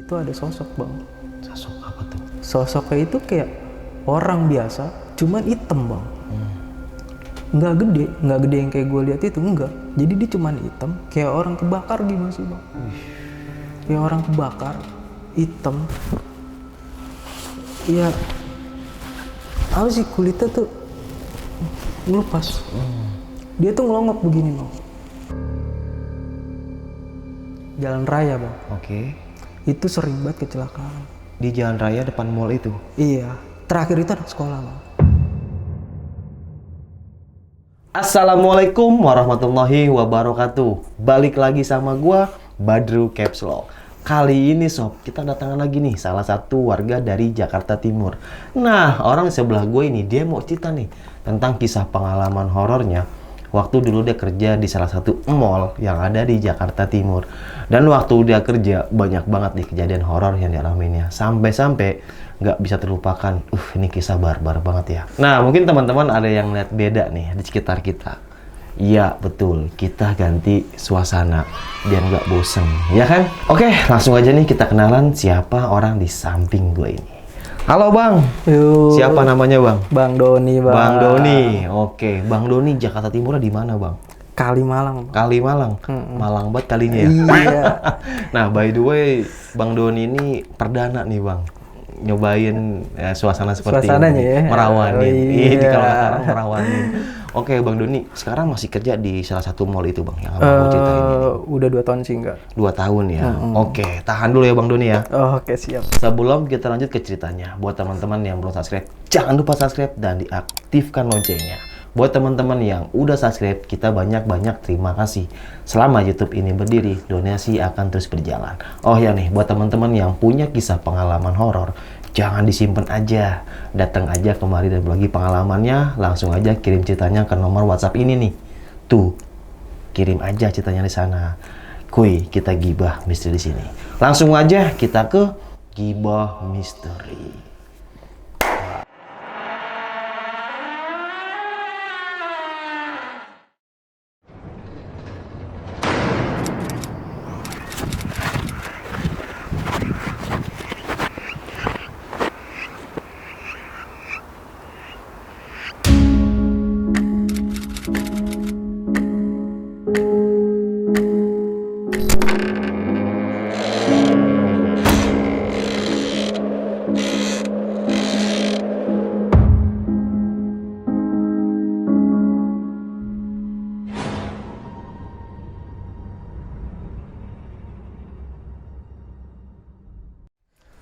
itu ada sosok bang. Sosok apa tuh? Sosoknya itu kayak orang biasa, cuman hitam bang. Nggak gede yang kayak gue lihat itu, enggak. Jadi dia cuman hitam, kayak orang kebakar gimana sih bang? Kayak orang kebakar, hitam. Iya, apa sih kulitnya tuh ngelupas. Dia tuh ngelongok begini bang. Jalan raya bang. Oke. Itu sering banget kecelakaan. Di jalan raya depan mall itu? Iya, terakhir itu anak sekolah bang. Assalamualaikum warahmatullahi wabarakatuh. Balik lagi sama gua, Badru Caps Lock. Kali ini sob, kita datangan lagi nih salah satu warga dari Jakarta Timur. Nah, orang sebelah gue ini, dia mau cerita nih tentang kisah pengalaman horornya waktu dulu dia kerja di salah satu mall yang ada di Jakarta Timur. Dan waktu dia kerja, banyak banget nih kejadian horor yang dialaminya. Sampai-sampai nggak bisa terlupakan. Ini kisah barbar banget ya. Nah, mungkin teman-teman ada yang lihat beda nih di sekitar kita. Iya, betul. Kita ganti suasana biar nggak bosen, ya kan? Oke, langsung aja nih kita kenalan siapa orang di samping gue ini. Halo Bang. Yuk. Siapa namanya Bang? Bang Doni bang. Bang Doni. Oke, Bang Doni Jakarta Timurnya di mana Bang? Kalimalang. Kalimalang. Malang banget kalinya ya. Iya. Nah, by the way, Bang Doni ini perdana nih Bang. Nyobain suasana seperti Suasananya ini. ya. Merawanin. Iya. Ini kalau kata orang merawanin. Oke, Bang Doni, sekarang masih kerja di salah satu mall itu Bang yang Abang mau ceritain ini. Udah 2 tahun sih enggak. 2 tahun ya. Oke, tahan dulu ya Bang Doni ya. Oke, siap. Sebelum kita lanjut ke ceritanya, buat teman-teman yang belum subscribe, jangan lupa subscribe dan diaktifkan loncengnya. Buat teman-teman yang udah subscribe, kita banyak-banyak terima kasih. Selama YouTube ini berdiri, donasi akan terus berjalan. Oh ya nih, buat teman-teman yang punya kisah pengalaman horor, jangan disimpan aja. Datang aja kemari dan berbagi pengalamannya, langsung aja kirim ceritanya ke nomor WhatsApp ini nih. Tuh, kirim aja ceritanya di sana. Kuy, kita gibah misteri di sini. Langsung aja kita ke gibah misteri.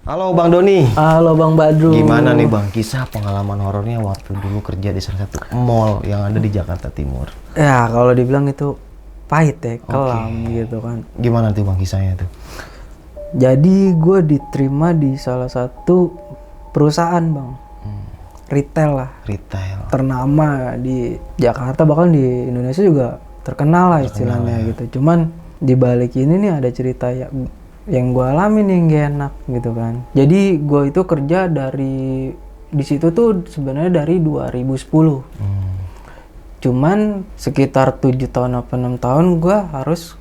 Halo Bang Doni. Halo Bang Badru. Gimana nih Bang, kisah pengalaman horornya waktu dulu kerja di salah satu mall yang ada di Jakarta Timur? Ya, kalau dibilang itu pahit ya, kelam gitu kan. Gimana tuh Bang kisahnya tuh? Jadi gue diterima di salah satu perusahaan Bang. Retail lah. Retail. Ternama di Jakarta, bahkan di Indonesia juga terkenal lah istilahnya gitu. Cuman di balik ini nih ada cerita yang gue alamin yang gak enak gitu kan. Jadi gue itu kerja dari di situ tuh sebenarnya dari 2010. Cuman sekitar 7 tahun atau 6 tahun gue harus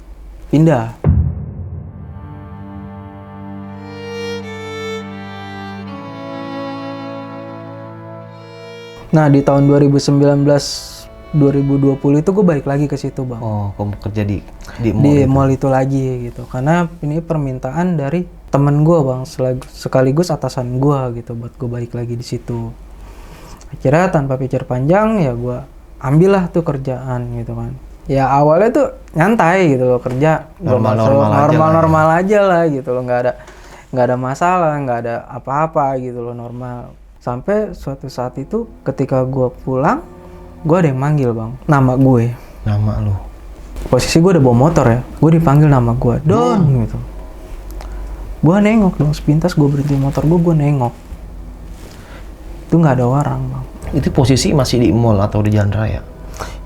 pindah. Nah, di tahun 2019-2020 itu gue balik lagi ke situ Bang. Oh, kamu kerja di mall itu lagi gitu. Karena ini permintaan dari temen gue Bang, sekaligus atasan gue gitu buat gue balik lagi di situ. Akhirnya tanpa pikir panjang ya gue ambillah tuh kerjaan gitu kan. Ya awalnya tuh nyantai gitu loh, kerja normal aja lah gitu loh, nggak ada masalah, nggak ada apa-apa gitu loh, normal. Sampai suatu saat itu ketika gue pulang, gue ada yang manggil Bang, nama gue. Nama lu? Posisi gue udah bawa motor ya, gue dipanggil nama gue, Don gitu. Gue nengok dong, sepintas gue berhenti motor gue nengok. Itu nggak ada orang Bang. Itu posisi masih di mall atau di jalan raya?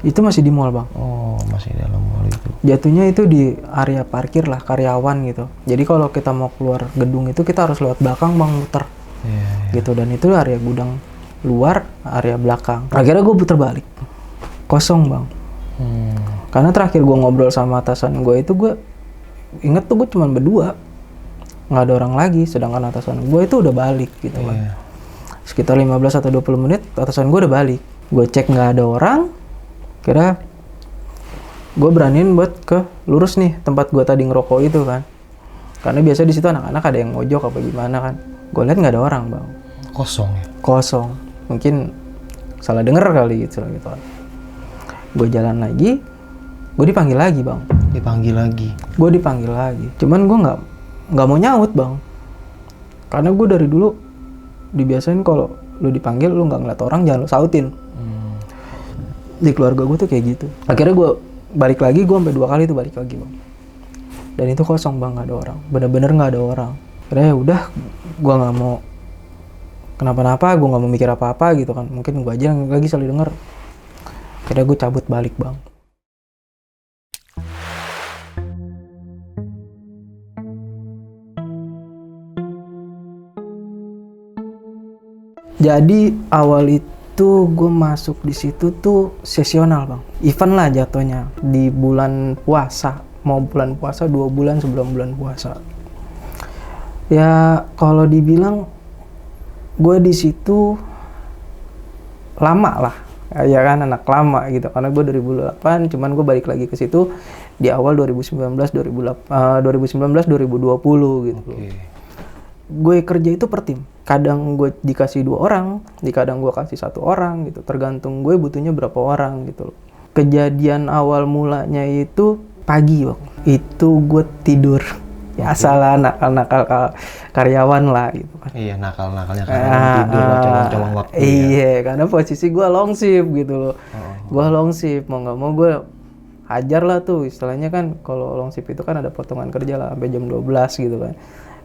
Itu masih di mall Bang. Oh, masih di dalam mall itu. Jatuhnya itu di area parkir lah, karyawan gitu. Jadi kalau kita mau keluar gedung itu kita harus lewat belakang Bang, muter. Gitu, dan itu area gudang luar, area belakang. Akhirnya gue puter balik, kosong Bang. Karena terakhir gue ngobrol sama atasan gue itu, gue inget tuh gue cuma berdua nggak ada orang lagi, sedangkan atasan gue itu udah balik gitu kan. Iya. Sekitar 15 atau 20 menit atasan gue udah balik. Gue cek nggak ada orang, kira gue beraniin buat ke lurus nih tempat gue tadi ngerokok itu kan. Karena biasa di situ anak-anak ada yang mojok apa gimana kan. Gue lihat nggak ada orang bang. Kosong ya? Kosong. Mungkin salah denger kali gitu kan. Gue jalan lagi, gue dipanggil lagi bang. Dipanggil lagi? Gue dipanggil lagi. Cuman gue nggak mau nyaut bang. Karena gue dari dulu dibiasain kalau lu dipanggil lu nggak ngeliat orang jangan lu sautin. Di keluarga gue tuh kayak gitu. Akhirnya gue balik lagi, gue sampai 2 kali tuh balik lagi bang. Dan itu kosong bang, nggak ada orang. Bener-bener nggak ada orang. Akhirnya ya udah, gue nggak mau kenapa-napa, gue nggak mau mikir apa-apa gitu kan. Mungkin gue aja yang lagi salah denger. Akhirnya gue cabut balik bang. Jadi awal itu gue masuk di situ tuh sesional bang, event lah jatuhnya di bulan puasa, mau bulan puasa 2 bulan sebelum bulan puasa. Ya kalau dibilang gue di situ lama lah, ya kan anak lama gitu, karena gue 2008, cuman gue balik lagi ke situ di awal 2019 2020 gitu. Okay. Gue kerja itu per tim. Kadang gue dikasih 2 orang, kadang gue kasih 1 orang gitu. Tergantung gue butuhnya berapa orang gitu loh. Kejadian awal mulanya itu pagi bang. Itu gue tidur. Ya salah nakal-nakal karyawan lah gitu kan. Iya, nakal-nakalnya karyawan tidur lah, colong-colong waktu. Iya, karena posisi gue long shift gitu loh. Gue long shift, mau nggak mau gue hajar lah tuh. Istilahnya kan kalau long shift itu kan ada potongan kerja lah sampai jam 12 gitu kan.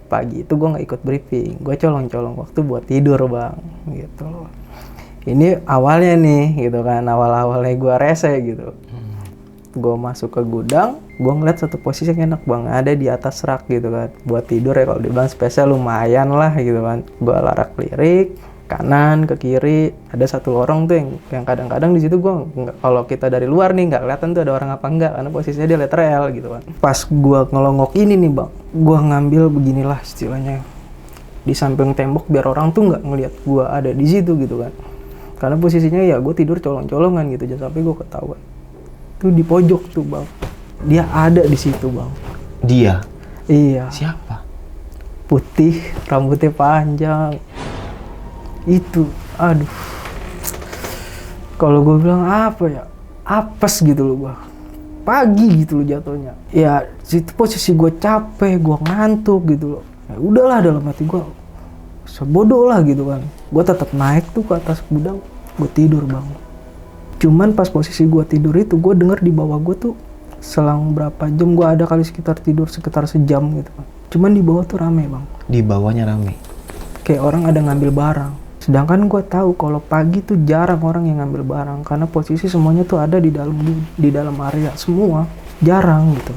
Pagi itu gue nggak ikut briefing, gue colong-colong waktu buat tidur bang, gitu loh. Ini awalnya nih, gitu kan, awal-awalnya gue rese gitu. Gue masuk ke gudang, gue ngeliat satu posisi yang enak bang, ada di atas rak gitu kan, buat tidur ya kalau dibilang spesial lumayan lah gitu kan. Gue larak lirik, kanan ke kiri, ada 1 lorong tuh yang kadang-kadang di situ gue kalau kita dari luar nih nggak kelihatan tuh ada orang apa enggak karena posisinya dia letter L gitu kan. Pas gue ngelongok ini nih bang, gue ngambil beginilah istilahnya di samping tembok biar orang tuh nggak ngelihat gue ada di situ gitu kan. Karena posisinya ya gue tidur colong-colongan gitu, jangan sampai gue ketahuan. Tuh di pojok tuh bang, dia ada di situ bang. Dia? Iya. Siapa? Putih, rambutnya panjang. Itu, aduh, kalau gue bilang apa ya, apes gitu loh gue, pagi gitu loh jatuhnya. Ya situ posisi gue capek, gue ngantuk gitu loh. Ya udahlah dalam hati gue, sebodoh lah gitu kan. Gue tetap naik tuh ke atas gudang, gue tidur bang. Cuman pas posisi gue tidur itu, gue denger di bawah gue tuh selang berapa jam gue ada kali tidur sekitar sejam gitu kan. Cuman di bawah tuh rame bang. Di bawahnya rame? Kayak orang ada ngambil barang. Sedangkan gue tahu kalau pagi tuh jarang orang yang ngambil barang karena posisi semuanya tuh ada di dalam area semua, jarang gitu.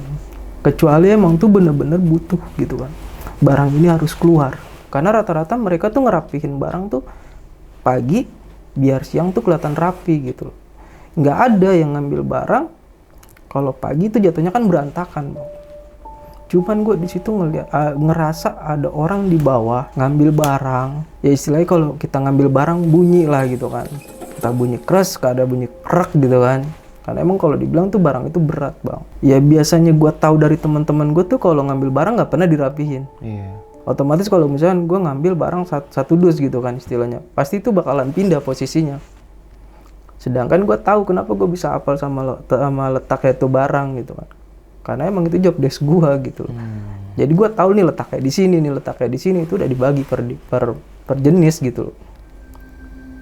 Kecuali emang tuh bener-bener butuh gitu kan. Barang ini harus keluar. Karena rata-rata mereka tuh ngerapihin barang tuh pagi biar siang tuh kelihatan rapi gitu. Nggak ada yang ngambil barang kalau pagi tuh jatuhnya kan berantakan, bang. Cuman gue di situ ngerasa ada orang di bawah ngambil barang. Ya istilahnya kalau kita ngambil barang bunyi lah gitu kan. Kita bunyi keras, ada bunyi krek gitu kan. Karena emang kalau dibilang tuh barang itu berat bang. Ya biasanya gue tahu dari teman-teman gue tuh kalau ngambil barang nggak pernah dirapihin. Iya. Otomatis kalau misalnya gue ngambil barang satu dus gitu kan istilahnya, pasti itu bakalan pindah posisinya. Sedangkan gue tahu kenapa gue bisa hafal sama letaknya itu barang gitu kan. Karena emang itu job desk gue gitu. Jadi gue tahu nih letaknya di sini, itu udah dibagi per jenis gitu.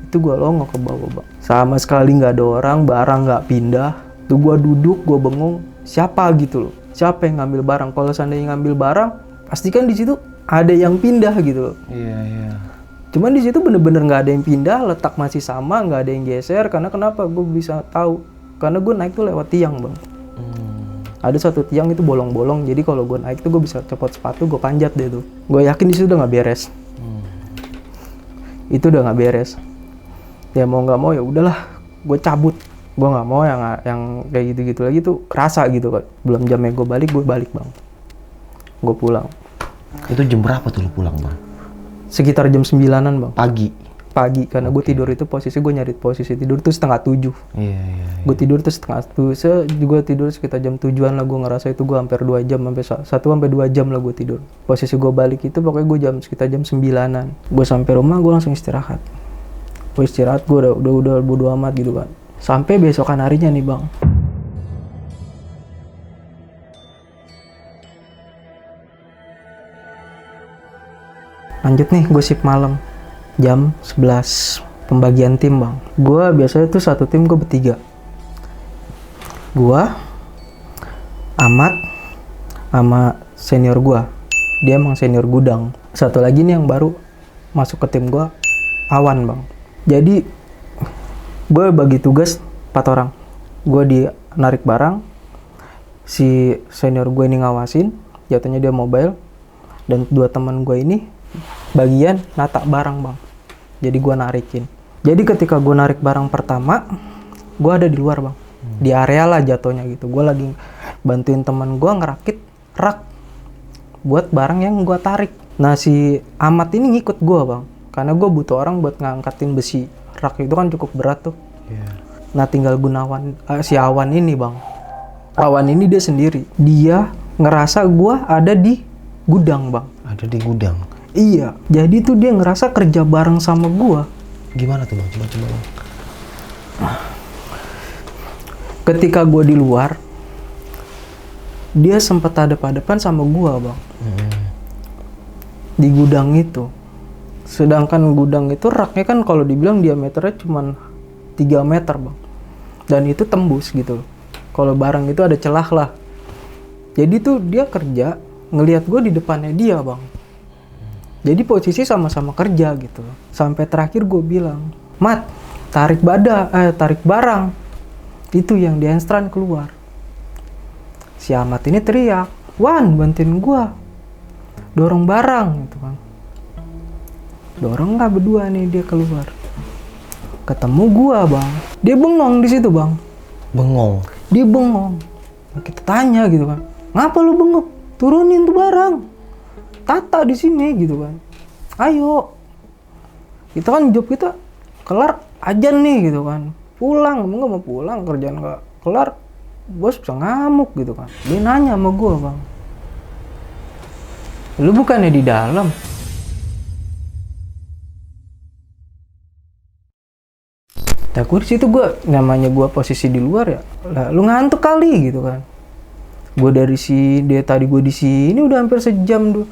Itu gue longok ke bawah bang. Sama sekali nggak ada orang, barang nggak pindah. Tuh gue duduk, gue bengong. Siapa gitu loh? Siapa yang ngambil barang? Kalau seandainya ngambil barang, pastikan di situ ada yang pindah gitu loh. Iya. Cuman di situ bener-bener nggak ada yang pindah, letak masih sama, nggak ada yang geser. Karena kenapa? Gue bisa tahu. Karena gue naik tuh lewat tiang bang. Ada satu tiang itu bolong-bolong, jadi kalau gue naik tuh gue bisa copot sepatu, gue panjat deh tuh. Gue yakin di situ udah nggak beres. Itu udah nggak beres. Ya mau nggak mau ya udahlah, gue cabut. Gue nggak mau yang kayak gitu-gitu lagi tuh kerasa gitu kan. Belum jamnya gue balik bang. Gue pulang. Itu jam berapa tuh lu pulang bang? Sekitar jam 9-an bang. Pagi, karena gue tidur itu posisi gue nyari posisi tidur tuh 6:30. Iya. Gue tidur tuh 6:30, juga tidur sekitar jam 7-an lah. Gue ngerasa itu gue hampir 2 jam, sampai 1-2 jam lah gue tidur. Posisi gue balik itu pokoknya gue sekitar jam 9-an. Gue sampai rumah gue langsung istirahat. Gue istirahat, gue udah bodo amat gitu kan. Sampai besokan harinya nih bang. Lanjut nih, gue shift malam. Jam 11 pembagian tim bang. Gue biasanya tuh satu tim gue bertiga. Gue, Ahmad, sama senior gue. Dia emang senior gudang. Satu lagi nih yang baru masuk ke tim gue, Awan bang. Jadi gue bagi tugas 4 orang. Gue di narik barang, si senior gue ini ngawasin, jatuhnya dia mobile, dan 2 teman gue ini bagian nata barang bang. Jadi gue narikin. Jadi ketika gue narik barang pertama, gue ada di luar bang, di area lah jatuhnya gitu. Gue lagi bantuin teman gue ngerakit rak buat barang yang gue tarik. Nah si Ahmad ini ngikut gue bang, karena gue butuh orang buat ngangkatin besi. Rak itu kan cukup berat tuh. Nah tinggal Gunawan, si Awan ini bang. Awan ini dia sendiri. Dia ngerasa gue ada di gudang bang. Ada di gudang? Iya, jadi tuh dia ngerasa kerja bareng sama gua. Gimana tuh bang? Coba bang. Ketika gua di luar, dia sempat hadap-hadapan sama gua bang. Di gudang itu. Sedangkan gudang itu raknya kan kalau dibilang diameternya cuma 3 meter bang. Dan itu tembus gitu. Kalau barang itu ada celah lah. Jadi tuh dia kerja, ngelihat gua di depannya dia bang. Jadi posisi sama-sama kerja gitu. Sampai terakhir gue bilang, Mat, tarik barang. Itu yang di handstand keluar. Si Ahmad ini teriak, Wan, bantuin gue. Dorong barang gitu kan. Dorong nggak berdua nih dia keluar. Ketemu gue bang. Dia bengong di situ bang. Bengong? Dia bengong. Kita tanya gitu kan, ngapa lu bengong? Turunin tuh barang. Tata di sini gitu kan. Ayo. Kita kan job kita kelar ajan nih gitu kan. Pulang, nggak mau pulang, kerjaan nggak kelar, bos bisa ngamuk gitu kan. Dia nanya sama gue bang, lu bukannya di dalam? Nah gue di situ gue, namanya gue posisi di luar ya, lah lu ngantuk kali gitu kan. Gue dari sini, dia tadi gue di sini udah hampir sejam tuh.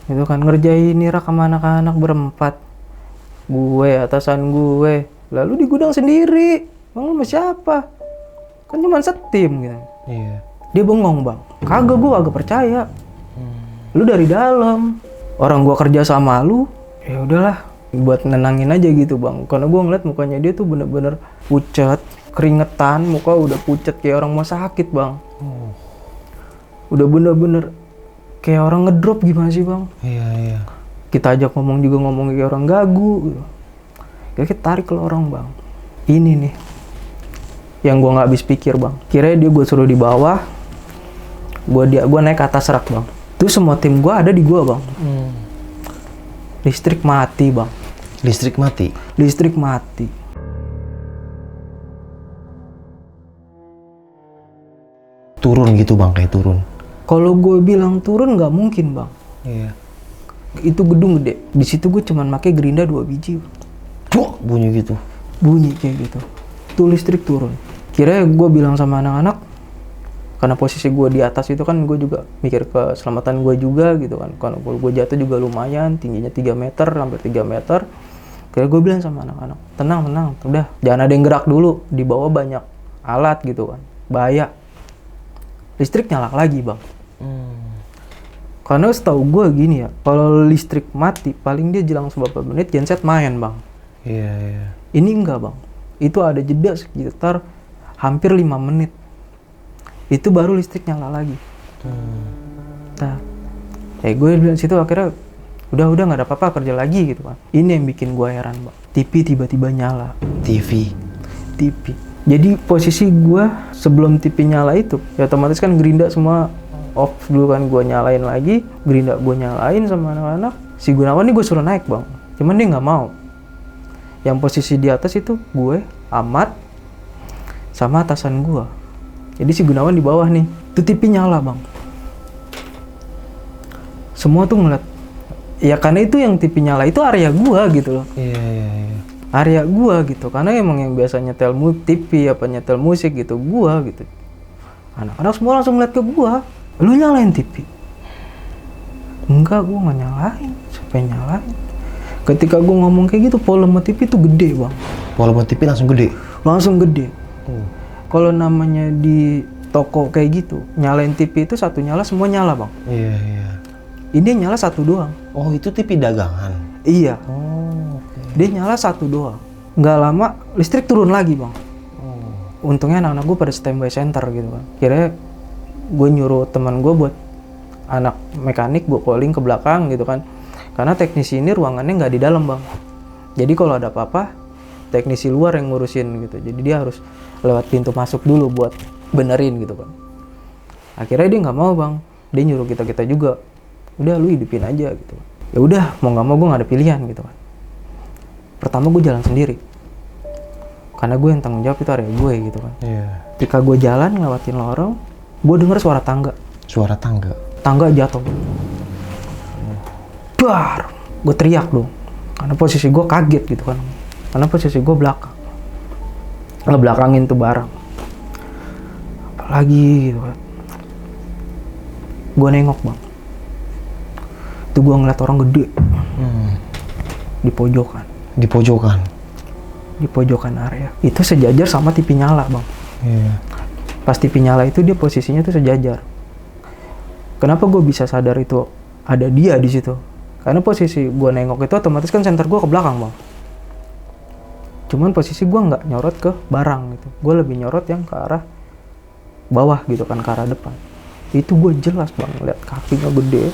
Itu kan ngerjain rak sama anak-anak berempat. Gue, atasan gue. Lalu di gudang sendiri. Bang lu sama siapa? Kan cuma setim gitu. Iya. Dia bengong bang. Kagak, gue kagak percaya. Lu dari dalam. Orang gue kerja sama lu. Ya udahlah. Buat nenangin aja gitu bang. Karena gue ngeliat mukanya dia tuh bener-bener pucat. Keringetan. Muka udah pucat kayak orang mau sakit bang. Udah bener-bener kayak orang ngedrop gimana sih bang? Iya. Kita ajak ngomong juga ngomong kayak orang gagu gitu. Kita tarik ke lorong bang. Ini nih yang gue nggak habis pikir bang. Kira dia gue suruh di bawah, gue naik ke atas rak bang. Itu semua tim gue ada di gue bang. Listrik mati bang. Listrik mati? Listrik mati. Turun gitu bang, kayak turun? Kalau gue bilang turun nggak mungkin bang. Iya. Itu gedung gede. Di situ gue cuman pakai gerinda 2 biji. Cuk, bunyi gitu. Bunyi kayak gitu. Tuh listrik turun. Kira gue bilang sama anak-anak, karena posisi gue di atas itu kan gue juga mikir keselamatan gue juga gitu kan. Kalau gue jatuh juga lumayan, tingginya 3 meter, hampir 3 meter. Kira gue bilang sama anak-anak, tenang, udah jangan ada yang gerak dulu. Di bawah banyak alat gitu kan. Bahaya. Listrik nyala lagi bang. Karena setahu gue gini ya, kalau listrik mati paling dia jelang beberapa menit genset main bang. Iya. Ini enggak bang, itu ada jeda sekitar hampir 5 menit. Itu baru listrik nyala lagi. Nah, gue bilang situ akhirnya udah nggak ada apa-apa, kerja lagi gitu kan. Ini yang bikin gue heran bang. TV tiba-tiba nyala. TV. Jadi posisi gue sebelum TV nyala itu, ya otomatis kan gerinda semua off dulu kan, gue nyalain lagi, gerinda gue nyalain sama anak-anak. Si Gunawan nih gue suruh naik bang, cuman dia nggak mau. Yang posisi di atas itu gue, Ahmad, sama atasan gue. Jadi si Gunawan di bawah nih, tuh TV nyala bang. Semua tuh ngeliat, ya karena itu yang TV nyala itu area gue gitu loh. Iya. Area gue gitu, karena emang yang biasa nyetel TV apa nyetel musik gitu, gue gitu. Anak-anak semua langsung ngeliat ke gue, lu nyalain TV? Enggak, gue nggak nyalain. Siapa yang nyalain? Ketika gue ngomong kayak gitu, volume TV tuh gede bang. Volume TV langsung gede? Langsung gede. Kalau namanya di toko kayak gitu, nyalain TV itu satu nyala, semua nyala bang. Iya. Ini nyala satu doang. Oh, itu TV dagangan? Iya. Oh, oke. Dia nyala satu doang. Nggak lama, listrik turun lagi bang. Untungnya anak-anak gue pada standby center gitu kan. Kira gue nyuruh teman gue buat anak mekanik gue calling ke belakang gitu kan. Karena teknisi ini ruangannya nggak di dalam bang. Jadi kalau ada apa-apa, teknisi luar yang ngurusin gitu. Jadi dia harus lewat pintu masuk dulu buat benerin gitu kan. Akhirnya dia nggak mau bang. Dia nyuruh kita juga. Udah lu hidupin aja gitu. Ya udah, mau nggak mau gue nggak ada pilihan gitu kan. Pertama gue jalan sendiri. Karena gue yang tanggung jawab itu area gue gitu kan. Iya. Ketika gue jalan ngelewatin lorong, gue denger suara tangga. Suara tangga? Tangga jatuh. Dar! Gue teriak dong. Karena posisi gue kaget gitu kan. Karena posisi gue belakang. Ngebelakangin tuh barang. Apalagi gitu kan. Gue nengok bang. Tuh gue ngeliat orang gede. Di pojokan. Di pojokan? Di pojokan area. Itu sejajar sama TV nyala bang. Iya. Pas TV nyala itu dia posisinya tuh sejajar. Kenapa gue bisa sadar itu ada dia di situ? Karena posisi gue nengok itu otomatis kan senter gue ke belakang bang. Cuman posisi gue nggak nyorot ke barang gitu. Gue lebih nyorot yang ke arah bawah gitu kan, ke arah depan. Itu gue jelas bang lihat kakinya gede.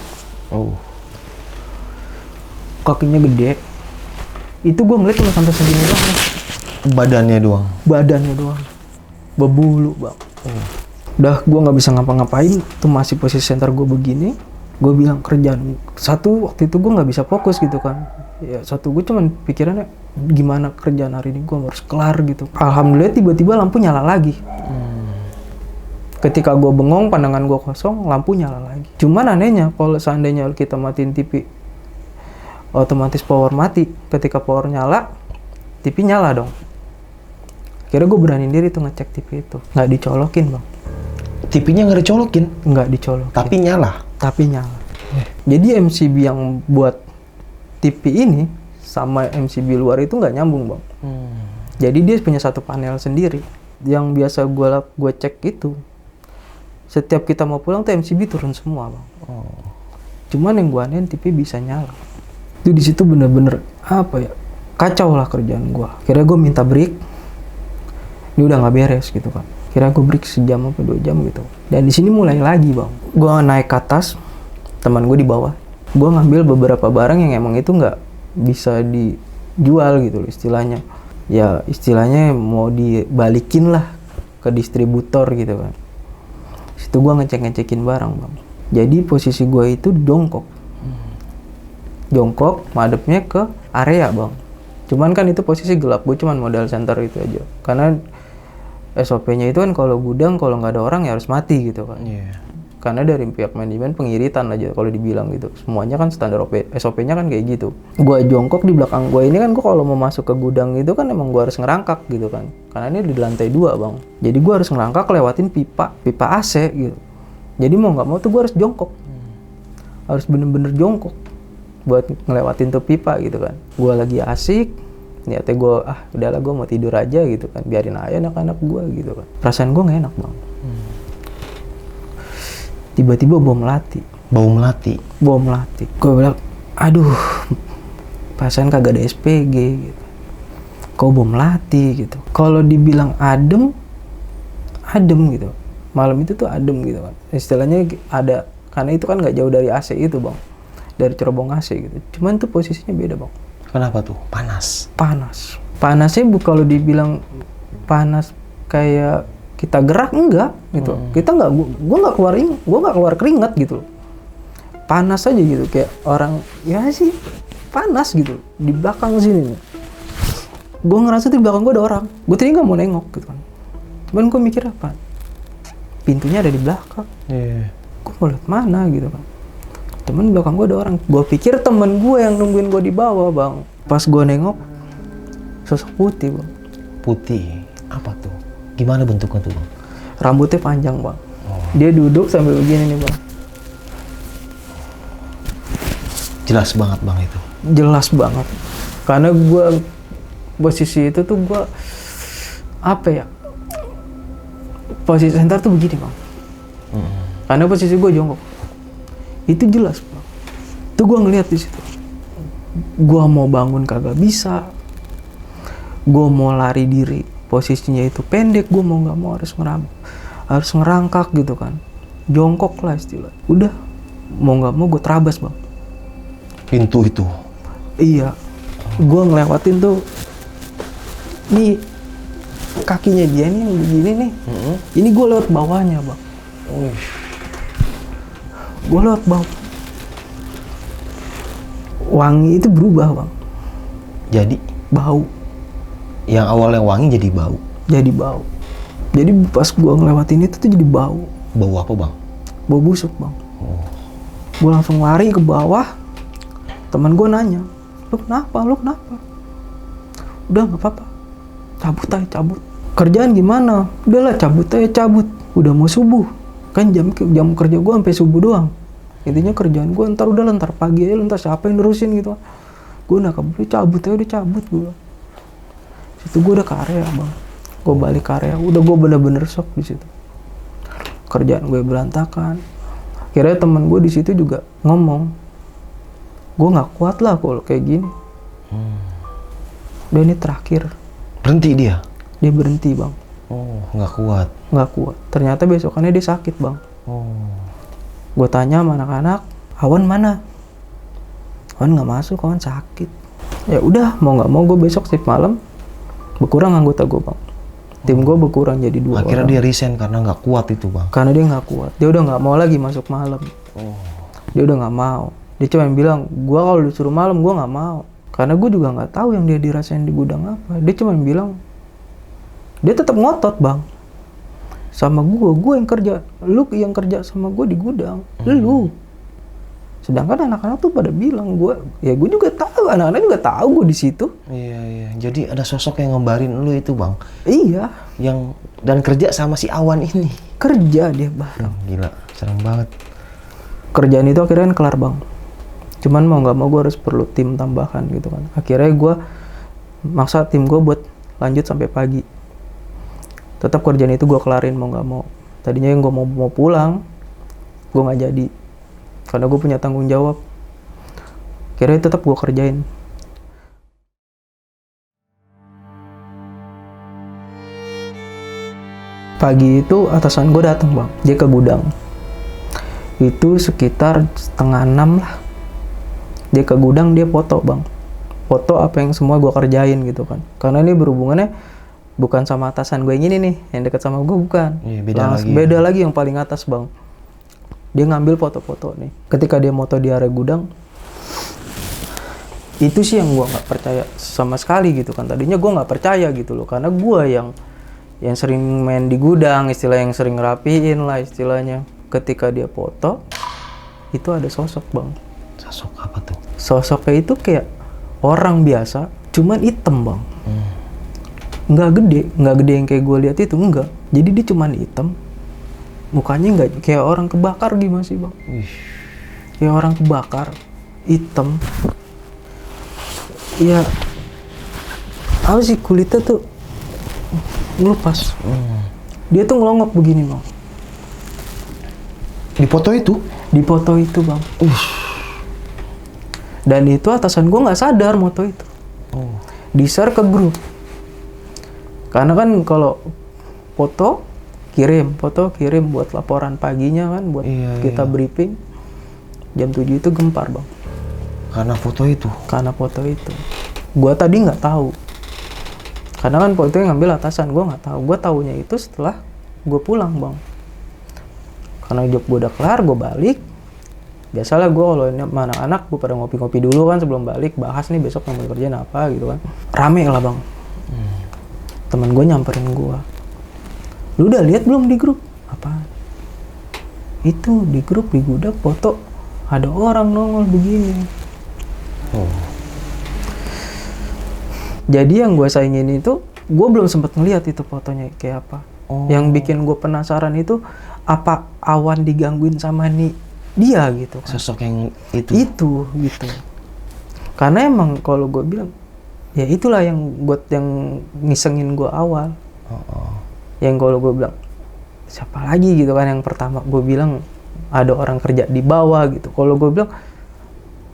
Oh. Kakinya gede. Itu gue ngeliat cuma sampai segini doang. Badannya doang? Badannya doang. Bebulu bang. Udah gue nggak bisa ngapa-ngapain. Tuh masih posisi center gue begini. Gue bilang kerjaan. Satu waktu itu gue nggak bisa fokus gitu kan. Ya satu gue cuman pikirannya gimana kerjaan hari ini gue harus kelar gitu. Alhamdulillah tiba-tiba lampu nyala lagi. Ketika gue bengong, pandangan gue kosong, lampu nyala lagi. Cuman anehnya kalau seandainya kita matiin TV, otomatis power mati. Ketika power nyala, TV nyala dong. Kira gue beraniin diri tuh ngecek TV itu. Nggak dicolokin bang. TV-nya nggak dicolokin? Nggak dicolokin. Tapi nyala? Tapi nyala. Jadi MCB yang buat TV ini sama MCB luar itu nggak nyambung bang. Jadi dia punya satu panel sendiri. Yang biasa gue cek itu, setiap kita mau pulang tuh MCB turun semua bang. Cuman yang gue anehin TV bisa nyala. Itu di situ bener-bener apa ya, kacau lah kerjaan gue. Kira gue minta break, ini udah nggak beres gitu kan. Kira gue break sejam apa 2 jam gitu. Dan di sini mulai lagi bang. Gue naik ke atas, teman gue di bawah. Gue ngambil beberapa barang yang emang itu nggak bisa dijual gitu loh istilahnya. Ya istilahnya mau dibalikin lah ke distributor gitu kan. Situ gue ngecek-ngecekin barang bang. Jadi posisi gue itu jongkok. Jongkok, madepnya ke area bang. Cuman kan itu posisi gelap, gue cuman modal center itu aja. Karena SOP-nya itu kan kalau gudang, kalau nggak ada orang ya harus mati gitu kan. Karena dari pihak manajemen pengiritan aja kalau dibilang gitu. Semuanya kan standar SOP-nya kan kayak gitu. Gue jongkok di belakang gue ini kan, gue kalau mau masuk ke gudang itu kan emang gue harus ngerangkak gitu kan. Karena ini di lantai 2 bang. Jadi gue harus ngerangkak lewatin pipa AC gitu. Jadi mau nggak mau tuh gue harus jongkok. Harus bener-bener jongkok buat ngelewatin tuh pipa gitu kan. Gue lagi asik, niatnya gue udahlah gue mau tidur aja gitu kan, biarin aja anak-anak gue gitu kan. Perasaan gue nggak enak bang. Tiba-tiba bau melati. Bau melati? Bau melati. Gue bilang, aduh, perasaan kagak ada SPG gitu. Kok bau melati gitu. Kalau dibilang adem gitu. Malam itu tuh adem gitu kan. Istilahnya ada, karena itu kan nggak jauh dari AC itu bang. Dari cerobong AC gitu. Cuman tuh posisinya beda bang. Kenapa tuh? Panas? Panas. Panasnya kalau dibilang panas kayak kita gerak enggak gitu. Kita nggak, gue nggak keluar keringat gitu loh. Panas aja gitu, kayak orang ya sih panas gitu di belakang sini nih. Gue ngerasa tuh di belakang gue ada orang. Gue tadi nggak mau nengok gitu kan. Cuman gue mikir apa? Pintunya ada di belakang. Gue mau lihat mana gitu kan. Temen di belakang gue ada orang. Gue pikir temen gue yang nungguin gue di bawah bang. Pas gue nengok, sosok putih bang. Putih? Apa tuh? Gimana bentuknya tuh bang? Rambutnya panjang bang. Dia duduk sambil begini nih bang. Jelas banget bang itu? Jelas banget. Karena gue posisi itu tuh gue apa ya? Posisi center tuh begini bang. Karena posisi gue jongkok. Itu jelas bang. Itu gue ngeliat di situ. Gue mau bangun kagak bisa. Gue mau lari diri. Posisinya itu pendek. Gue mau nggak mau harus ngerangkak gitu kan. Jongkok lah istilah. Udah mau nggak mau gue terabas bang. Pintu itu? Iya. Gue ngelewatin tuh. Nih kakinya dia nih yang begini nih. Ini gue lewat bawahnya bang. Gue lewat bawah. Wangi itu berubah bang. Jadi? Bau. Yang awalnya wangi jadi bau? Jadi bau. Jadi pas gue ngelewatin itu tuh jadi bau. Bau apa bang? Bau busuk bang. Gue langsung lari ke bawah. Teman gue nanya, lu kenapa? Udah nggak apa-apa. Cabut aja, cabut. Kerjaan gimana? Udahlah cabut aja, cabut. Udah mau subuh. Kan jam kerja gue sampai subuh doang. Intinya kerjaan gue ntar pagi aja, ntar siapa yang nerusin gitu. Gue udah cabut aja, udah cabut gue. Situ gue udah ke area bang. Gue balik ke area, udah gue bener-bener shock di situ. Kerjaan gue berantakan. Akhirnya teman gue di situ juga ngomong, gue nggak kuat lah kalau kayak gini. Udah ini terakhir. Berhenti dia? Dia berhenti bang. Nggak kuat? Nggak kuat. Ternyata besokannya dia sakit bang. Gue tanya sama anak-anak, Awan mana? Awan nggak masuk, Awan sakit. Ya udah, mau nggak mau gue besok shift malam berkurang anggota gue bang. Tim gue berkurang jadi 2 orang. Akhirnya dia resign karena nggak kuat itu bang? Karena dia nggak kuat. Dia udah nggak mau lagi masuk malam. Dia udah nggak mau. Dia cuma bilang, gue kalau disuruh malam gue nggak mau. Karena gue juga nggak tahu yang dia dirasain di gudang apa. Dia cuma bilang, dia tetap ngotot bang. Sama gue yang kerja. Lu yang kerja sama gue di gudang. Lu. Sedangkan anak-anak tuh pada bilang gue juga tahu. Anak-anak juga tahu gue di situ. Iya. Jadi ada sosok yang ngembarin lu itu bang? Iya. Dan kerja sama si Awan ini? Kerja dia bareng. Gila, serem banget. Kerjaan itu akhirnya kelar bang. Cuman mau nggak mau gue harus perlu tim tambahan gitu kan. Akhirnya gue maksa tim gue buat lanjut sampai pagi. Tetap kerjaan itu gue kelarin mau nggak mau. Tadinya yang gue mau pulang, gue nggak jadi. Karena gue punya tanggung jawab. Akhirnya tetap gue kerjain. Pagi itu atasan gue datang bang, dia ke gudang. Itu sekitar 5:30 lah. Dia ke gudang, dia foto bang. Foto apa yang semua gue kerjain gitu kan. Karena ini berhubungannya bukan sama atasan gue yang ini nih, yang dekat sama gue bukan. Iya, beda lagi yang paling atas bang. Dia ngambil foto-foto nih. Ketika dia moto di area gudang, itu sih yang gue nggak percaya sama sekali gitu kan. Tadinya gue nggak percaya gitu loh, karena gue yang sering main di gudang, istilah yang sering ngerapiin lah istilahnya. Ketika dia foto, itu ada sosok bang. Sosok apa tuh? Sosoknya itu kayak orang biasa, cuman hitam bang. Nggak gede yang kayak gue lihat itu, enggak. Jadi dia cuman hitam, mukanya nggak kayak orang kebakar gimana sih bang? Kayak orang kebakar, hitam. Ya, apa sih kulitnya tuh ngelupas. Dia tuh ngelongok begini bang. Di foto itu? Di foto itu bang. Dan itu atasan gue nggak sadar moto itu. Di-share ke grup. Karena kan kalau foto kirim buat laporan paginya kan, buat kita briefing. Jam 7 itu gempar bang. Karena foto itu? Karena foto itu. Gue tadi nggak tahu. Karena kan foto yang ngambil atasan, gue nggak tahu. Gue taunya itu setelah gue pulang bang. Karena job gue udah kelar, gue balik. Biasalah gue kalau ini sama anak-anak, gue pada ngopi-ngopi dulu kan sebelum balik, bahas nih besok mau kerjaan apa gitu kan. Rame lah bang. Temen gue nyamperin gue. Lu udah lihat belum di grup? Apaan? Itu di grup di gudang foto ada orang nongol begini. Jadi yang gue sayangin itu, gue belum sempat ngeliat itu fotonya kayak apa. Yang bikin gue penasaran itu, apa Awan digangguin sama dia gitu kan. Sosok yang itu gitu. Karena emang kalau gue bilang, ya itulah yang ngisengin gue awal. Yang kalau gue bilang, siapa lagi gitu kan, yang pertama gue bilang ada orang kerja di bawah gitu. Kalau gue bilang,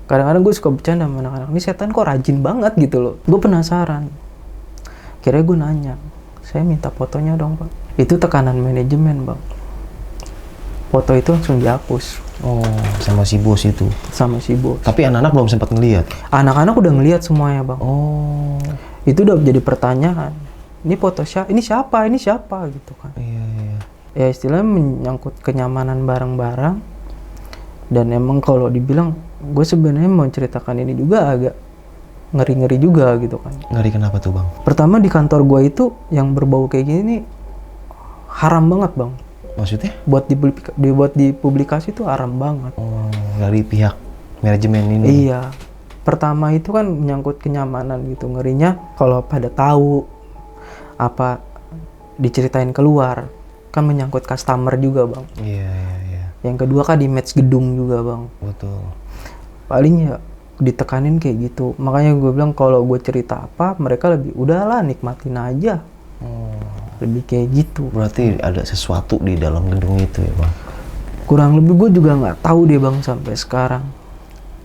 kadang-kadang gue suka bercanda sama anak-anak, ini setan kok rajin banget gitu loh. Gue penasaran. Akhirnya gue nanya, saya minta fotonya dong pak. Itu tekanan manajemen bang. Foto itu langsung dihapus. Sama si bos itu. Sama si bos. Tapi anak-anak belum sempat ngelihat. Anak-anak udah ngelihat semuanya bang. Itu udah jadi pertanyaan. Ini foto siapa? Ini siapa gitu kan. Iya. Ya istilahnya menyangkut kenyamanan barang-barang. Dan emang kalau dibilang, gue sebenarnya mau ceritakan ini juga agak ngeri-ngeri juga gitu kan. Ngeri kenapa tuh bang? Pertama di kantor gue itu yang berbau kayak gini nih haram banget bang. Maksudnya? Buat dipublikasi itu haram banget. Dari pihak manajemen ini? Iya. Pertama itu kan menyangkut kenyamanan gitu. Ngerinya kalau pada tahu apa diceritain keluar, kan menyangkut customer juga bang. Iya. Yang kedua kan image gedung juga bang. Betul. Paling ya ditekanin kayak gitu. Makanya gue bilang kalau gue cerita apa, mereka lebih udahlah nikmatin aja. Lebih kayak gitu. Berarti ada sesuatu di dalam gedung itu ya bang? Kurang lebih gue juga nggak tahu deh bang sampai sekarang.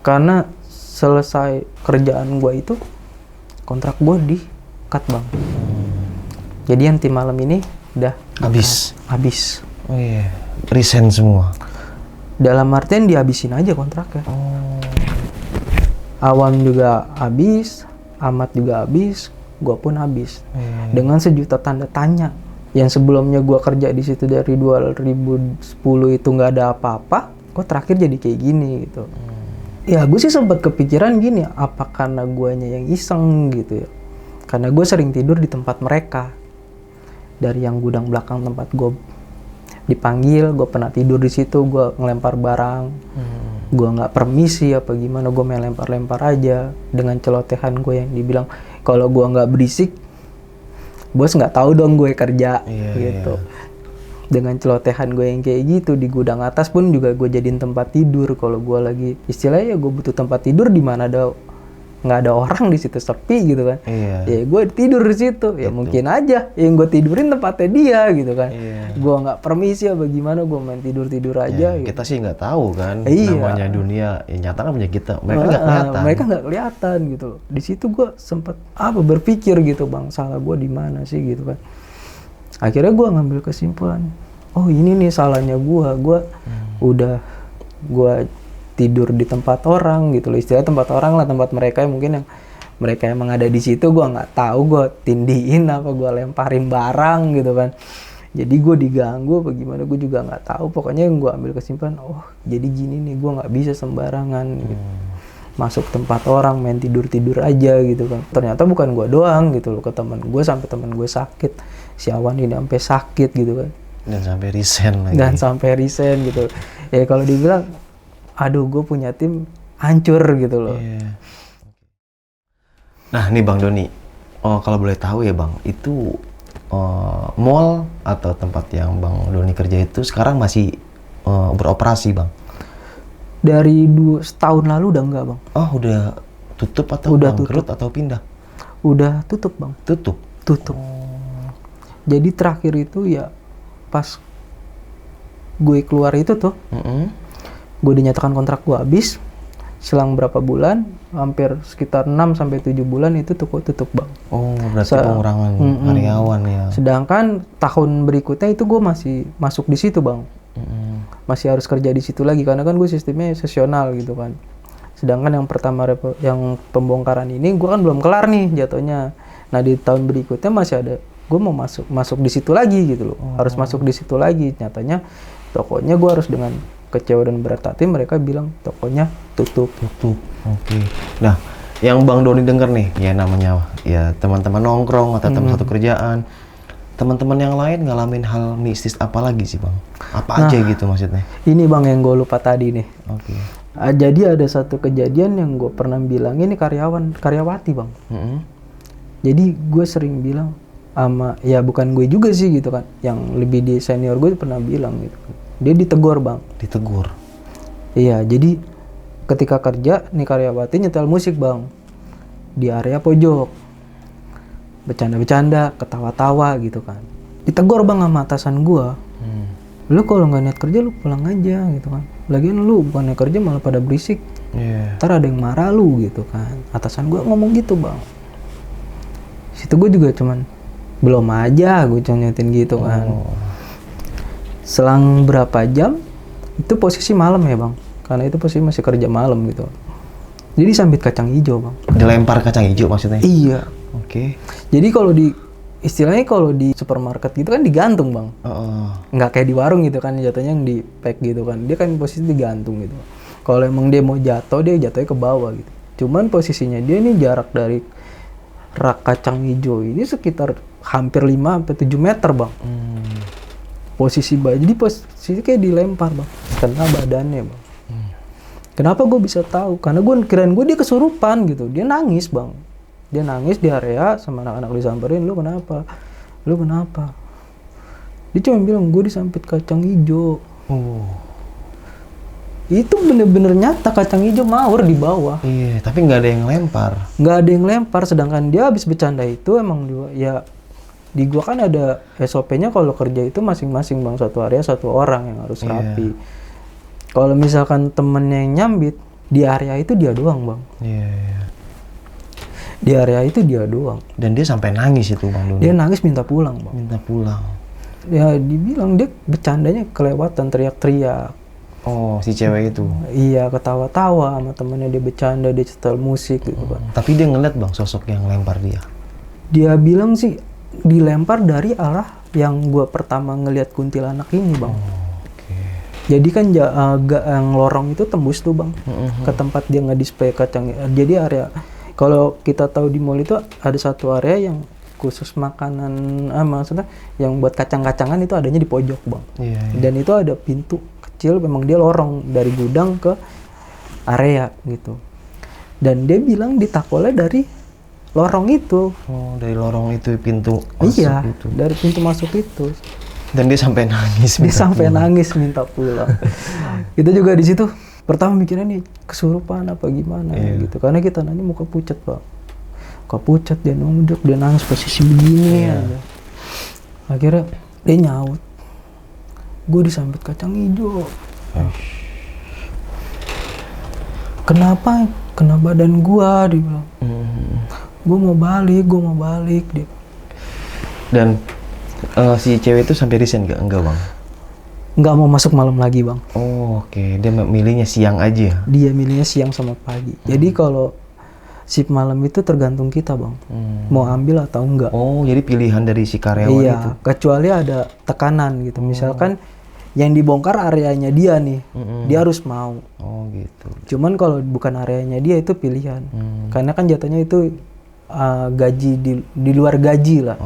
Karena selesai kerjaan gue itu, kontrak gue di-cut bang. Jadi yang tim malam ini udah habis. Oh iya, resign semua? Dalam artian dihabisin aja kontraknya. Awan juga habis, Ahmad juga habis, gue pun habis. Dengan sejuta tanda tanya. Yang sebelumnya gue kerja di situ dari 2010 itu nggak ada apa-apa, gue terakhir jadi kayak gini gitu. Ya gue sih sempat kepikiran gini, apa karena guanya yang iseng gitu ya. Karena gue sering tidur di tempat mereka. Dari yang gudang belakang tempat gue dipanggil, gue pernah tidur di situ, gue ngelempar barang. Gue nggak permisi apa gimana, gue main lempar-lempar aja dengan celotehan gue yang dibilang kalau gue nggak berisik, bos nggak tahu dong gue kerja gitu. Dengan celotehan gue yang kayak gitu di gudang atas pun juga gue jadiin tempat tidur. Kalau gue lagi istilahnya ya gue butuh tempat tidur di mana nggak ada orang di situ, sepi gitu kan. Ya gue tidur di situ. Ya mungkin aja yang gue tidurin tempatnya dia gitu kan. Gue nggak permisi apa gimana, gue main tidur aja. Gitu. Kita sih nggak tahu kan. Namanya dunia yang nyata kan punya kita. Mereka nggak kelihatan. Mereka nggak kelihatan gitu loh. Di situ gue sempat berpikir gitu, bang, salah gue di mana sih gitu kan. Akhirnya gue ngambil kesimpulan, oh ini nih salahnya gue udah gue tidur di tempat orang gitu loh, istilah tempat orang lah, tempat mereka yang mungkin yang mereka emang ada di situ, gue nggak tahu, gue tindiin apa gue lemparin barang gitu kan, jadi gue diganggu apa gimana gue juga nggak tahu. Pokoknya yang gue ambil kesimpulan, oh jadi gini nih, gue nggak bisa sembarangan gitu. Masuk tempat orang main tidur aja gitu kan. Ternyata bukan gue doang gitu loh, ke teman gue, sampai teman gue sakit, si Awan ini sampai sakit gitu kan, dan sampai resign lagi. Gitu ya. Kalau dibilang aduh, gue punya tim hancur gitu loh. Nah nih Bang Doni, kalau boleh tahu ya Bang, itu mall atau tempat yang Bang Doni kerja itu sekarang masih beroperasi Bang? Dari setahun lalu udah enggak Bang. Oh udah tutup atau udah bangkrut atau pindah? Udah tutup Bang. Tutup? Jadi terakhir itu ya pas gue keluar itu tuh, gue dinyatakan kontrak gue habis. Selang berapa bulan, hampir sekitar 6-7 bulan itu toko tutup Bang. Oh berarti pengurangan karyawan ya. Sedangkan tahun berikutnya itu gue masih masuk di situ Bang. Masih harus kerja di situ lagi karena kan gue sistemnya sesional gitu kan. Sedangkan yang pertama yang pembongkaran ini gue kan belum kelar nih jatuhnya. Nah di tahun berikutnya masih ada gue mau masuk di situ lagi gitu loh. Harus masuk di situ lagi. Nyatanya tokonya gue harus dengan kecewa dan berat hati, mereka bilang tokonya tutup. Oke. Nah, yang Bang Doni denger nih, ya namanya ya teman-teman nongkrong atau teman satu kerjaan, teman-teman yang lain ngalamin hal mistis apa lagi sih Bang? Apa aja gitu maksudnya? Ini Bang yang gue lupa tadi nih. Oke. Jadi ada satu kejadian yang gue pernah bilang, ini karyawati Bang. Jadi gue sering bilang sama, ya bukan gue juga sih gitu kan, yang lebih di senior gue pernah bilang gitu kan. Dia ditegur Bang. Ditegur? Iya, jadi ketika kerja nih karyawati nyetel musik Bang di area pojok, bercanda-bercanda, ketawa-tawa gitu kan. Ditegur Bang sama atasan gua. Lu kalau nggak niat kerja lu pulang aja gitu kan. Lagian lu bukannya kerja malah pada berisik. Ntar ada yang marah lu gitu kan. Atasan gua ngomong gitu Bang. Situ gua juga cuman belum aja gua nyetin gitu kan. Selang berapa jam itu posisi malam ya Bang. Karena itu posisi masih kerja malam gitu. Jadi sambit kacang hijau Bang. Dilempar kacang hijau maksudnya? Iya. Oke. Jadi kalau istilahnya kalau di supermarket gitu kan digantung Bang. Nggak kayak di warung gitu kan, jatuhnya yang di pack gitu kan. Dia kan posisi digantung gitu. Kalau emang dia mau jatuh, dia jatuhnya ke bawah gitu. Cuman posisinya dia ini jarak dari rak kacang hijau ini sekitar hampir 5-7 meter Bang. Posisi jadi posisi kayak dilempar Bang, kena badannya Bang. Kenapa gue bisa tahu? Karena kirain gue dia kesurupan gitu. Dia nangis Bang. Dia nangis di area sama anak-anak disamperin, lu kenapa? Dia cuma bilang gue disampit kacang hijau. Itu bener-bener nyata, kacang hijau mawar di bawah. Iya, tapi nggak ada yang lempar. Nggak ada yang lempar, sedangkan dia habis bercanda itu emang ya di gua kan ada SOP-nya kalau kerja itu masing-masing Bang, satu area satu orang yang harus rapi. Kalau misalkan temennya yang nyambit, di area itu dia doang Bang. Di area itu dia doang. Dan dia sampai nangis itu Bang Doni? Dia nangis minta pulang Bang. Minta pulang? Ya dibilang dia bercandanya kelewatan, teriak-teriak. Oh, si cewek itu? Iya, ketawa-tawa sama temennya, dia bercanda, dia setel musik gitu kan. Tapi dia ngeliat Bang sosok yang lempar dia? Dia bilang sih dilempar dari arah yang gua pertama ngelihat kuntilanak ini Bang. Jadi kan yang lorong itu tembus tuh Bang, ke tempat dia nge-display kacang. Jadi area, kalau kita tahu di mall itu ada satu area yang khusus makanan, maksudnya yang buat kacang-kacangan itu adanya di pojok Bang. Dan itu ada pintu kecil, memang dia lorong dari gudang ke area gitu. Dan dia bilang ditakolnya dari lorong itu. Oh, dari lorong itu pintu masuk itu. Dari pintu masuk itu. Dan dia sampai nangis. Nangis minta pulang. Kita juga di situ pertama mikirnya nih kesurupan apa gimana gitu. Karena kita nanya muka pucat Pak. Muka pucat, dia nunduk, dia nangis posisi begini aja. Akhirnya dia nyaut. Gue disambit kacang hijau. Kenapa? Kena badan gua, dia bilang. Gue mau balik dia. Dan si cewek itu sampai resign enggak Bang? Nggak mau masuk malam lagi Bang. Oh, oke. Dia milihnya siang aja? Dia milihnya siang sama pagi. Jadi kalau shift malam itu tergantung kita Bang, mau ambil atau enggak. Oh, jadi pilihan dari si karyawan itu? Iya, kecuali ada tekanan gitu. Misalkan yang dibongkar areanya dia nih, dia harus mau. Oh gitu. Cuman kalau bukan areanya dia itu pilihan. Karena kan jatuhnya itu gaji di luar gaji lah.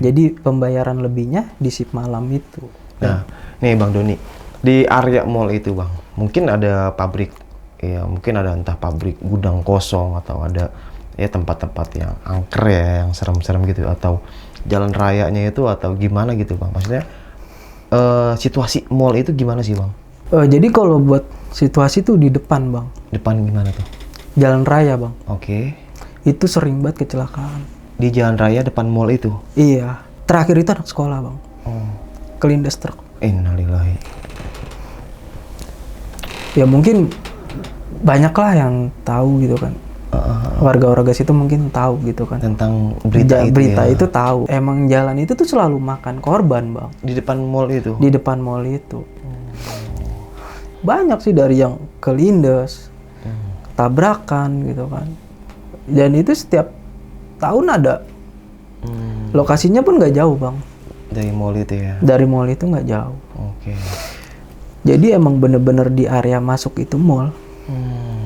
Jadi pembayaran lebihnya di shift malam itu. Nah, nih Bang Doni, di area mall itu Bang, mungkin ada pabrik, ya mungkin ada entah pabrik gudang kosong atau ada ya tempat-tempat yang angker ya, yang serem-serem gitu, atau jalan rayanya itu atau gimana gitu Bang. Maksudnya situasi mall itu gimana sih Bang? Jadi kalau buat situasi tuh di depan Bang. Depan gimana tuh? Jalan raya Bang. Itu sering banget kecelakaan. Di jalan raya depan mall itu? Iya. Terakhir itu anak sekolah Bang. Kelindas truk. Innalillahi. Ya mungkin banyak lah yang tahu gitu kan. Warga-warga situ mungkin tahu gitu kan. Tentang berita itu tahu. Emang jalan itu tuh selalu makan korban Bang. Di depan mall itu? Di depan mall itu. Banyak sih, dari yang kelindes, tabrakan gitu kan. Dan itu setiap tahun ada Lokasinya pun nggak jauh bang. Dari mall itu ya? Dari mall itu nggak jauh. Oke. Jadi emang bener-bener di area masuk itu mall.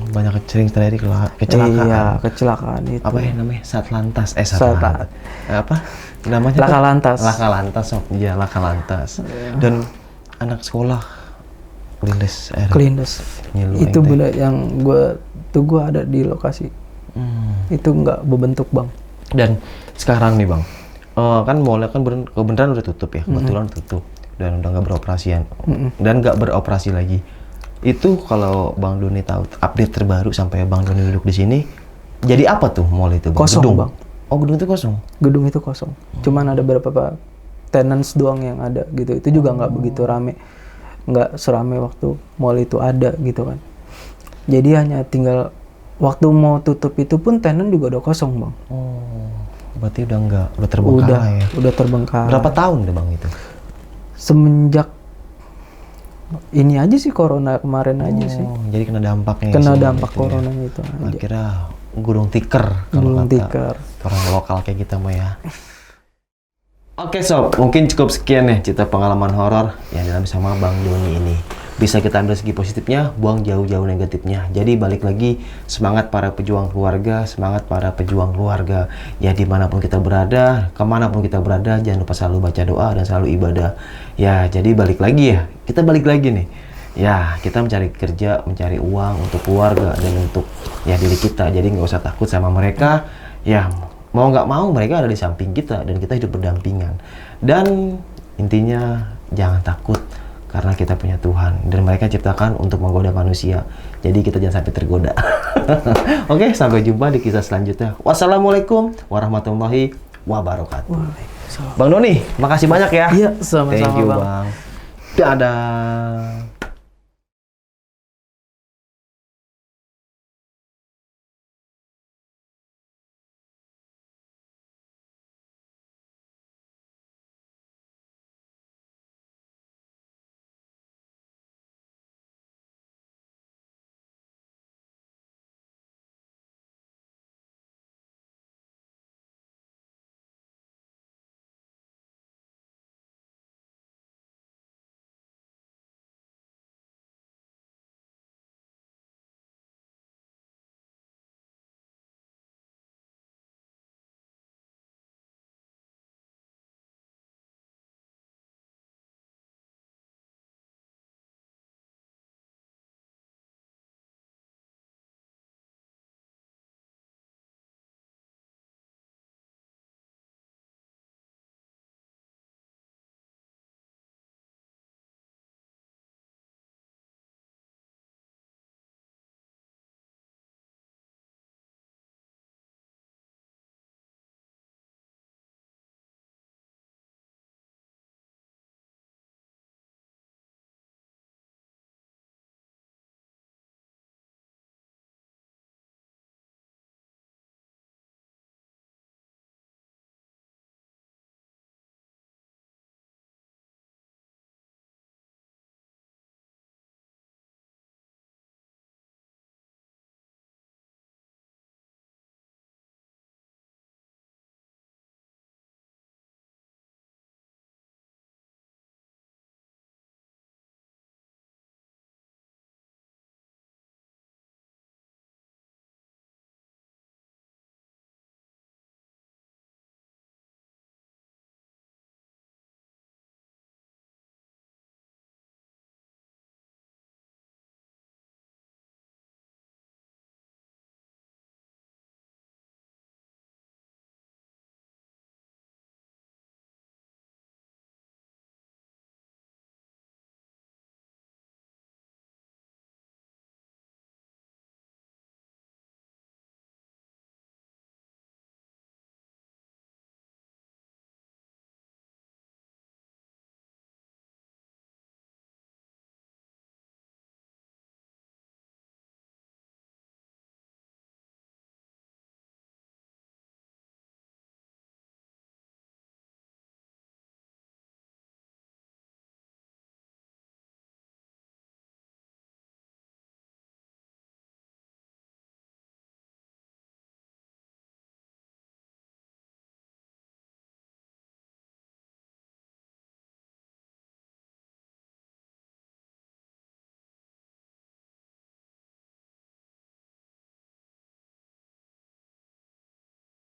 Banyak sering terjadi kecelakaan. Iya, kecelakaan itu. Apa ya namanya? Satlantas. Satlantas. Apa namanya? Laka lantas. Laka lantas, Sob. Iya, laka lantas. Dan anak sekolah kelindes air. Kelindes. Nyilu Itu ente. bener yang gue ada di lokasi. Itu nggak berbentuk bang. Dan sekarang nih bang, kan mallnya kan kebenaran udah tutup ya, kebetulan tutup dan udah nggak beroperasian dan nggak beroperasi lagi. Itu kalau Bang Doni tahu update terbaru sampai Bang Doni duduk di sini, jadi apa tuh mall itu? Bang? Kosong Gedung. bang. Oh gedung itu kosong. Gedung itu kosong. Cuman ada beberapa tenants doang yang ada gitu. Itu juga nggak begitu rame, nggak serame waktu mall itu ada gitu kan. Jadi hanya tinggal waktu mau tutup itu pun tenant juga udah kosong bang. Oh, berarti udah terbengkalai ya? Udah terbengkalai. Berapa tahun deh bang itu? Semenjak ini aja sih corona kemarin aja sih. Jadi kena dampaknya. Kena ya, dampak itu corona ya. itu aja. Akhirnya gulung tikar. Kalau Gulung kata tikar. orang lokal kayak kita mah ya. Oke sob, mungkin cukup sekian ya cerita pengalaman horor yang dialami sama Bang Doni ini. Bisa kita ambil segi positifnya, buang jauh-jauh negatifnya. Jadi balik lagi, semangat para pejuang keluarga, semangat para pejuang keluarga. Ya dimanapun kita berada, kemanapun kita berada, jangan lupa selalu baca doa dan selalu ibadah. Ya jadi balik lagi ya, kita balik lagi nih. Ya kita mencari kerja, mencari uang untuk keluarga dan untuk ya diri kita. Jadi nggak usah takut sama mereka. Ya mau nggak mau mereka ada di samping kita dan kita hidup berdampingan. Dan intinya jangan takut. Karena kita punya Tuhan dan mereka ciptakan untuk menggoda manusia. Jadi kita jangan sampai tergoda. Oke, sampai jumpa di kisah selanjutnya. Wassalamualaikum warahmatullahi wabarakatuh. Waalaikumsalam. Bang Doni, makasih banyak ya. Iya, sama-sama Thank you, bang. Bang. Dadah.